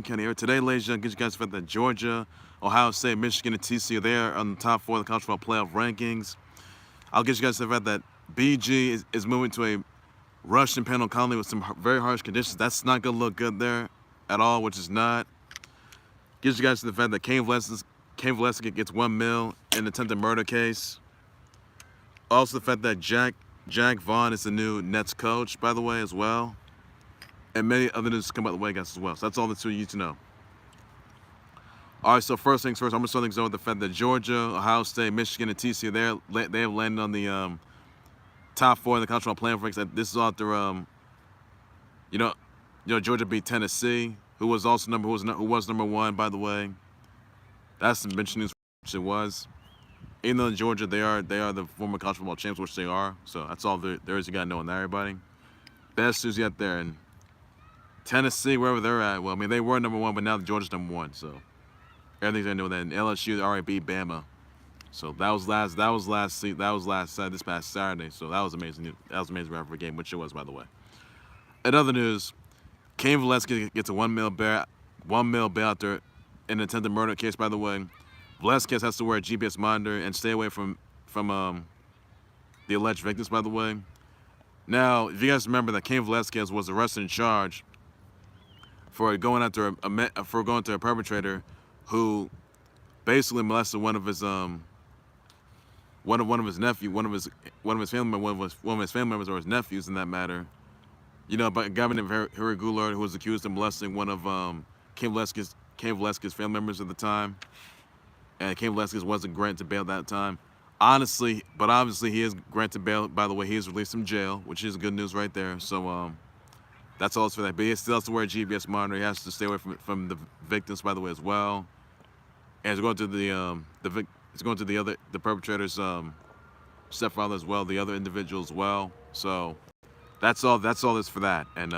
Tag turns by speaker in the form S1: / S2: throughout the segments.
S1: County area. Today, ladies and gentlemen, get you guys for that Georgia, Ohio State, Michigan, and TCU. They are on the top four of the college football playoff rankings. I'll get you guys the fact that BG is moving to a Russian penal colony with some very harsh conditions. That's not going to look good there at all, which is not. Gives you guys the fact that Cain Velasquez gets $1 million in an attempted murder case. Also, the fact that Jacque Vaughn is the new Nets coach, by the way, as well. And many other news come out the way, guys, as well. So that's all the two you need to know. All right, so first things first, I'm going to start things over with the fact that Georgia, Ohio State, Michigan, and TCU, they have landed on the top four in the college football playoff rankings. This is after, Georgia beat Tennessee, who was number one, by the way. That's some bench news, which it was. Even though in Georgia, they are the former college football champs, which they are. So that's all there is you got to know on that, everybody. Best news yet there. And Tennessee, wherever they're at, well, I mean, they were number one, but now Georgia's number one. So everything's gonna know that. And LSU, already beat Bama. So that was this past Saturday. So that was amazing. That was amazing for a game, which it was, by the way. In other news, Cain Velasquez gets a $1 million bail there in an attempted murder case, by the way. Velasquez has to wear a GPS monitor and stay away from the alleged victims, by the way. Now, if you guys remember that Cain Velasquez was arrested and charged for going after a perpetrator who basically molested one of his family members or his nephews in that matter. By a guy named Harry Goulart, who was accused of molesting one of Cain Velasquez's family members at the time. And Cain Velasquez wasn't granted bail at that time. Obviously he is granted bail. By the way, he is released from jail, which is good news right there. So that's all for that. But he still has to wear a GPS monitor. He has to stay away from the victims, by the way, as well. And he's going to the perpetrator's stepfather as well, the other individual as well. So that's all this for that. And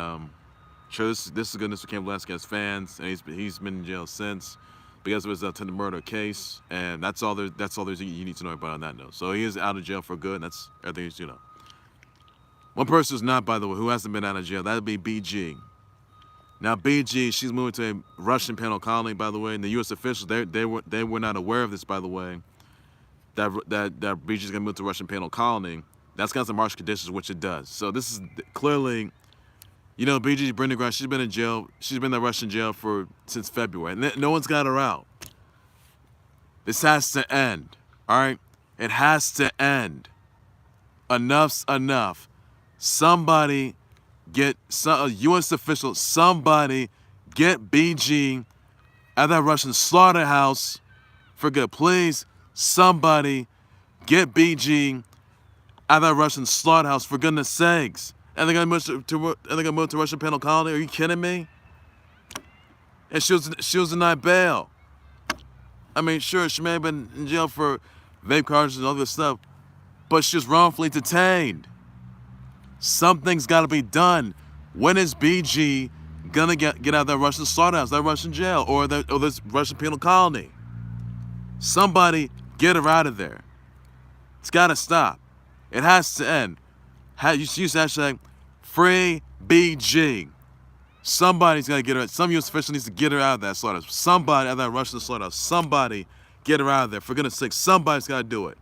S1: sure, this is good news for Cain Velasquez fans, and he's been in jail since because of his attempted murder case. And that's all there's you need to know about on that note. So he is out of jail for good, and that's everything you know. One person who's not, by the way, who hasn't been out of jail, that would be BG. Now, BG, she's moving to a Russian penal colony, by the way. And the U.S. officials, they were not aware of this, by the way, that BG's going to move to a Russian penal colony. That's got some harsh conditions, which it does. So this is clearly, BG Brenda Grant, she's been in jail. She's been in the Russian jail since February. And no one's got her out. This has to end, all right? It has to end. Enough's enough. Somebody a U.S. official, somebody get BG out of that Russian slaughterhouse for good. Please, somebody get BG out of that Russian slaughterhouse for goodness sakes. And they're gonna move to Russian penal colony. Are you kidding me? And she was denied bail. I mean, sure, she may have been in jail for vape cartridges and all this stuff, but she was wrongfully detained. Something's got to be done. When is BG gonna get out of that Russian slaughterhouse, that Russian jail, or this Russian penal colony? Somebody get her out of there. It's got to stop. It has to end. You use hashtag free BG. Somebody's got to get her. Some U.S. official needs to get her out of that slaughterhouse. Somebody out of that Russian slaughterhouse. Somebody get her out of there. For goodness sake, somebody's got to do it.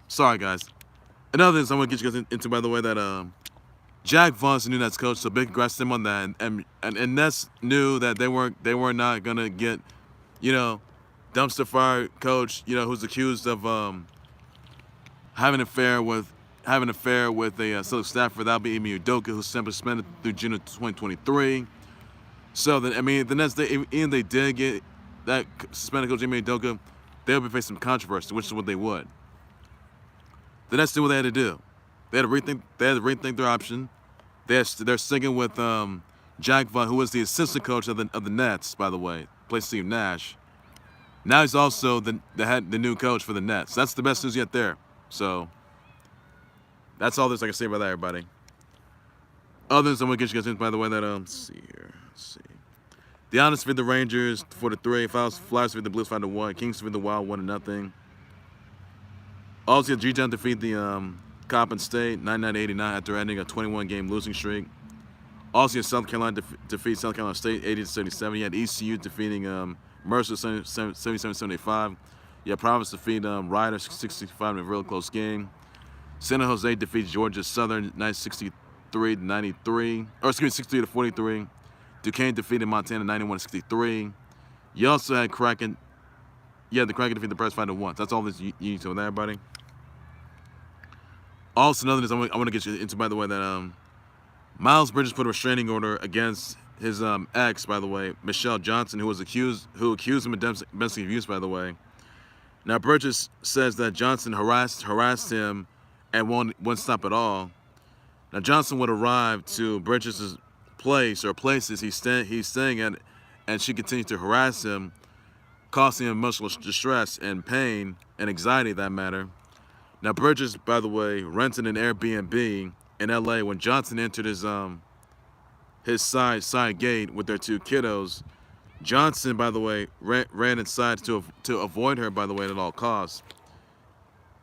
S1: Sorry, guys. Another thing I want to get you guys into, by the way, that Jacque Vaughn's the new Nets coach, so big congrats to him on that. And Nets knew that they were not gonna get, dumpster fire coach, who's accused of having an affair with a Celtic staffer. That'll be Ime Udoka, who's suspended through June of 2023. So the Nets, even they did get that suspended coach Ime Udoka, they'll be facing some controversy, which is what they would. The Nets did what they had to do. They had to rethink their option. They're sticking with Jacque Vaughn, who was the assistant coach of the Nets, by the way, placed Steve Nash. Now he's also the new coach for the Nets. That's the best news yet there. So that's all there's I can say about that, everybody. Other than I'm gonna get you guys in, by the way, that let's see here. The Islanders defeat the Rangers 4-3. Flyers defeat the Blues 5-1. Kings defeat the Wild 1-0. Also, G-Town defeat the Coppin State 99-89 after ending a 21-game losing streak. Also, South Carolina defeats South Carolina State 80-77. You had ECU defeating Mercer 77-75. You had Providence defeat Rider 65 in a real close game. San Jose defeats Georgia Southern 63-93, or excuse me, 63-43. Duquesne defeated Montana 91-63. You also had Kraken. Yeah, the Kraken defeated the Press 5-1. That's all this you need to know, everybody. Also, another thing I want to get you into, by the way, that Miles Bridges put a restraining order against his ex, by the way, Mychelle Johnson, who accused him of domestic abuse, by the way. Now, Bridges says that Johnson harassed him and wouldn't stop at all. Now, Johnson would arrive to Bridges' place or places he's staying at, and she continued to harass him, causing him emotional distress and pain and anxiety, that matter. Now, Bridges, by the way, rented an Airbnb in LA when Johnson entered his side gate with their 2 kiddos. Johnson, by the way, ran inside to avoid her, by the way, at all costs.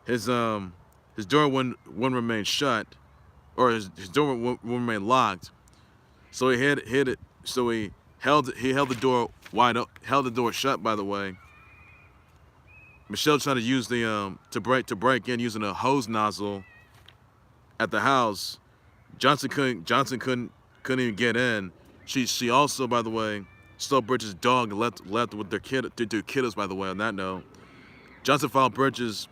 S1: His door wouldn't remain shut, or his door wouldn't remain locked. So he hid it. So he held the door wide up, held the door shut, by the way. Mychelle tried to use the to break in using a hose nozzle at the house. Johnson couldn't even get in. She also, by the way, stole Bridges' dog and left with their kiddos, by the way, on that note. Johnson followed Bridges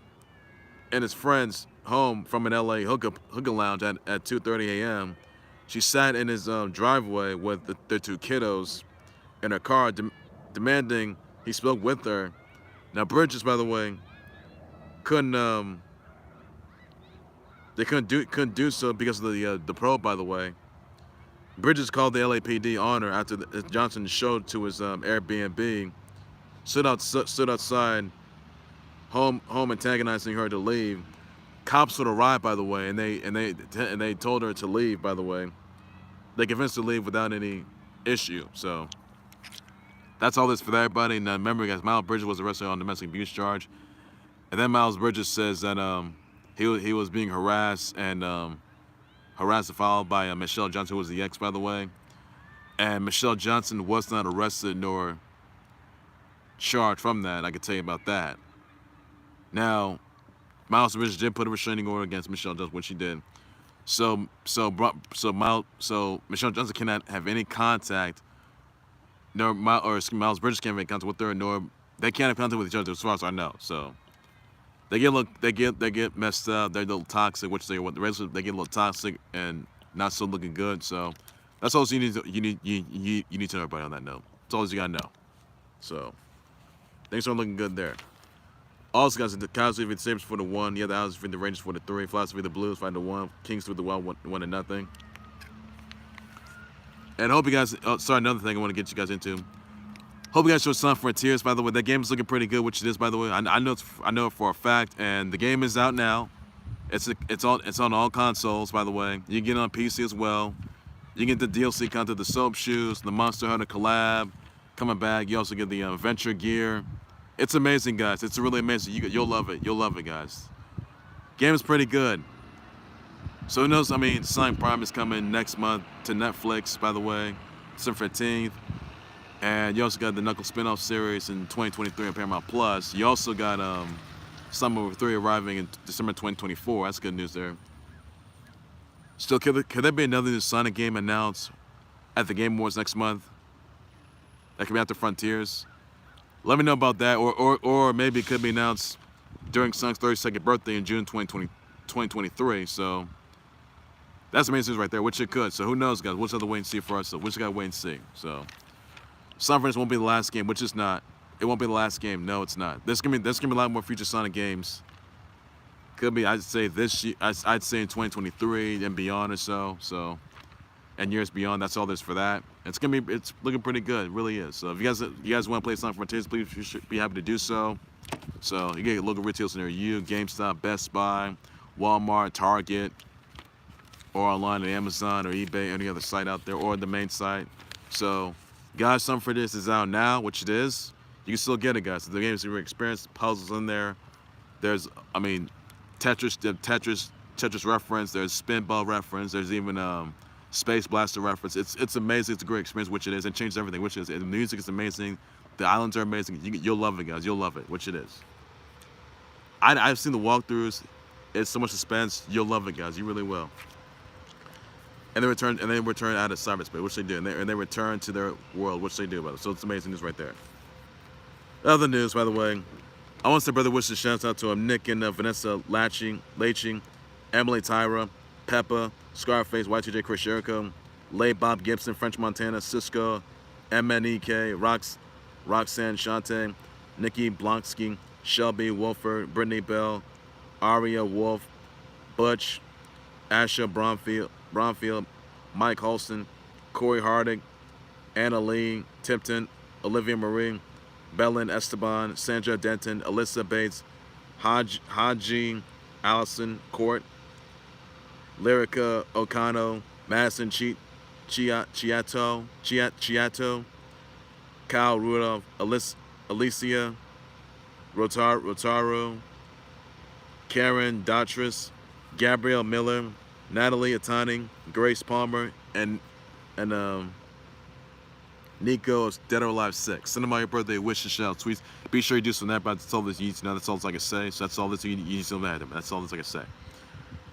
S1: and his friends home from an LA hookah lounge at 2:30 a.m. She sat in his driveway with their 2 kiddos in her car, demanding he spoke with her. Now, Bridges, by the way, couldn't do so because of the probe, by the way. Bridges called the LAPD on her after Johnson showed to his Airbnb, stood outside home antagonizing her to leave. Cops would arrive, by the way, and they told her to leave, by the way. They convinced her to leave without any issue. So that's all this for everybody. Now remember, guys, Miles Bridges was arrested on domestic abuse charge, and then Miles Bridges says that he was being harassed and followed by Mychelle Johnson, who was the ex, by the way. And Mychelle Johnson was not arrested nor charged from that. I can tell you about that. Now, Miles Bridges did put a restraining order against Mychelle Johnson, which she did. So Mychelle Johnson cannot have any contact, Miles Bridges can't have any contact with her, nor they can't have contact with each other, as far as I know. So they get messed up. They're a little toxic, which they get a little toxic and not so looking good. So that's all you need to know, everybody, on that note. That's all you gotta know. So things aren't looking good there. Also, guys, the Cowboys defeat the Sabres 4-1. The other Islanders defeat the Rangers 4-3. Flyers defeat the Blues 5-1. Kings defeat the Wild 1-0. And I hope you guys. Sorry, another thing I want to get you guys into. Hope you guys show Sun Frontiers. By the way, that game is looking pretty good, which it is. By the way, I know it for a fact, and the game is out now. It's on all consoles. By the way, you can get it on PC as well. You can get the DLC content, the soap shoes, the Monster Hunter collab coming back. You also get the adventure gear. It's amazing, guys. It's really amazing. You'll love it. You'll love it, guys. Game is pretty good. So who knows? I mean, Sonic Prime is coming next month to Netflix, by the way, December 15th. And you also got the Knuckles spin-off series in 2023 on Paramount Plus. You also got Summer 3 arriving in December 2024. That's good news there. Still, could there be another new Sonic game announced at the Game Awards next month? That could be after Frontiers. Let me know about that, or maybe it could be announced during Sonic's 32nd birthday in June 2023. So that's amazing news right there, which it could. So who knows, guys? We'll just have to wait and see for us. So we just gotta wait and see. So Sonic Frontiers won't be the last game, which is not. It won't be the last game. No, it's not. There's gonna be a lot more future Sonic games. Could be, I'd say this year. I'd say in 2023 and beyond or so. So, and years beyond. That's all there's for that. It's looking pretty good. It really is. So if you guys want to play Sonic Frontiers, please, you should be happy to do so. So you get local retailers near you: GameStop, Best Buy, Walmart, Target, or online at Amazon or eBay, any other site out there, or the main site. So, guys, Sonic Frontiers is out now, which it is. You can still get it, guys. The game's experience, puzzles in there. There's, Tetris reference. There's Spinball reference. There's even Space Blaster reference. It's amazing. It's a great experience, which it is. It changes everything, which it is. And the music is amazing. The islands are amazing. You'll love it, guys. You'll love it, which it is. I've seen the walkthroughs. It's so much suspense. You'll love it, guys. You really will. And they return out of cyberspace, which they do, and they return to their world, which they do. About it. So it's amazing news right there. Other news, by the way, I want to say brother wishes shout out to Nick and Vanessa Laching, Emily Tyra, Peppa, Scarface, Y2J, Chris Jericho, Lay Bob Gibson, French Montana, Cisco, MNEK, Roxanne Shante, Nikki Blonsky, Shelby Wolford, Brittany Bell, Aria Wolf, Butch, Asha Bromfield, Mike Holston, Corey Hardig, Anna Lee, Tipton, Olivia Marie, Belen Esteban, Sandra Denton, Alyssa Bates, Haji Allison Court, Lyrica Okano, Madison Chiato, Kyle Rudolph, Alicia Rotaro, Karen Dotris, Gabrielle Miller, Natalie Atani, Grace Palmer, and Nico Dead or Alive 6. Send them all your birthday wishes, shout tweets. Be sure you do some of that, but that's all this you need to know. That's all I can say. So that's all this you need to know. That's all this I can say.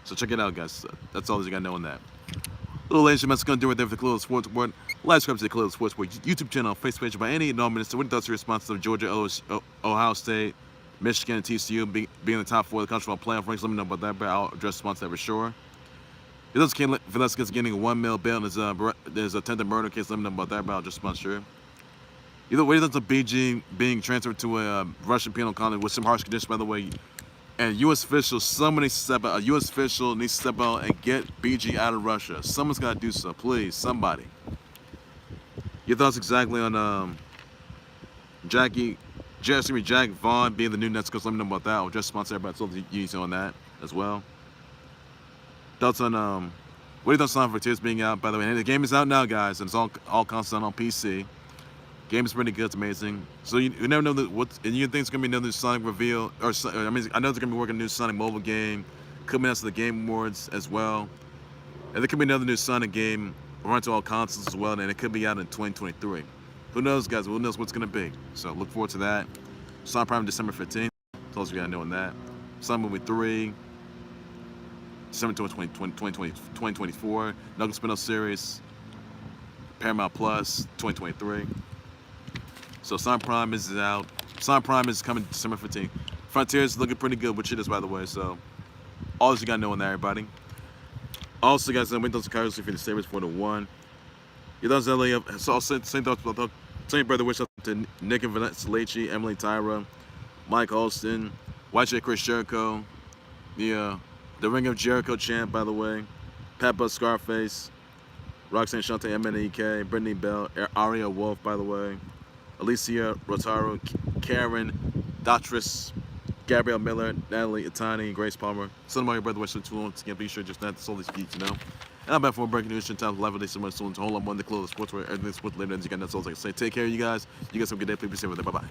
S1: So check it out, guys. That's all this you got to know on that. Little ladies and gentlemen, that's going to do it there for the Khalil Sports Report. Live subscribe to the Khalil Sports Report YouTube channel, Facebook page by any normal minister. What thoughts are your responses of Georgia, Ohio State, Michigan, and TCU being in the top 4 of the country playoff ranks? Let me know about that, but I'll address response to that for sure. It does Cain Velasquez getting a $1 million bail in there's attempted murder case. Let me know about that, but I'll just respond sure. Either way, that's a BG being transferred to a Russian penal colony with some harsh conditions, by the way. And U.S. officials, somebody needs to step out. A U.S. official needs to step out and get BG out of Russia. Someone's got to do so, please, somebody. Your thoughts exactly on Jacque Vaughn being the new Nets coach? Let me know about that. I'll just sponsor everybody. So you need to on that as well. Thoughts on what are your thoughts on Frontiers being out? By the way, and the game is out now, guys, and it's all constant on PC. Game is pretty good. It's amazing. So you never know and you think it's gonna be another Sonic reveal, or I mean, I know they're gonna be working on a new Sonic mobile game. Could be announced at the Game Awards as well, and there could be another new Sonic game run to all consoles as well, and it could be out in 2023. Who knows, guys? Who knows what's gonna be? So look forward to that. Sonic Prime December 15th. That's all you gotta know on that. Sonic Movie 3. December 2024. Knuckles spin-off series. Paramount Plus 2023. So Sonic Prime is out. Sonic Prime is coming December 15th. Frontiers is looking pretty good, which it is, by the way. So all you gotta know on that, everybody. Also, guys, Windows and Kairos for the Sabres for the 1. You thoughts, LA. So I'll send thoughts. Send your brother wish out to Nick and Vanessa Lachey, Emily Tyra, Mike Holston, YJ Chris Jericho, the Ring of Jericho champ, by the way, Peppa Scarface, Roxanne Shante, MNEK, Brittany Bell, Aria Wolf, by the way, Alicia Rotaro, Karen Dotris, Gabrielle Miller, Natalie Atani, Grace Palmer. Send them all your brother wishes to once again. Be sure just not to soul these geeks, you know. And I'm back for breaking news. Time live today. Someone soon to hold on one the Khalil Sports where everything's sports later. And you got that souls like I say. Take care, you guys. You guys have a good day. Please be safe with it. Bye bye.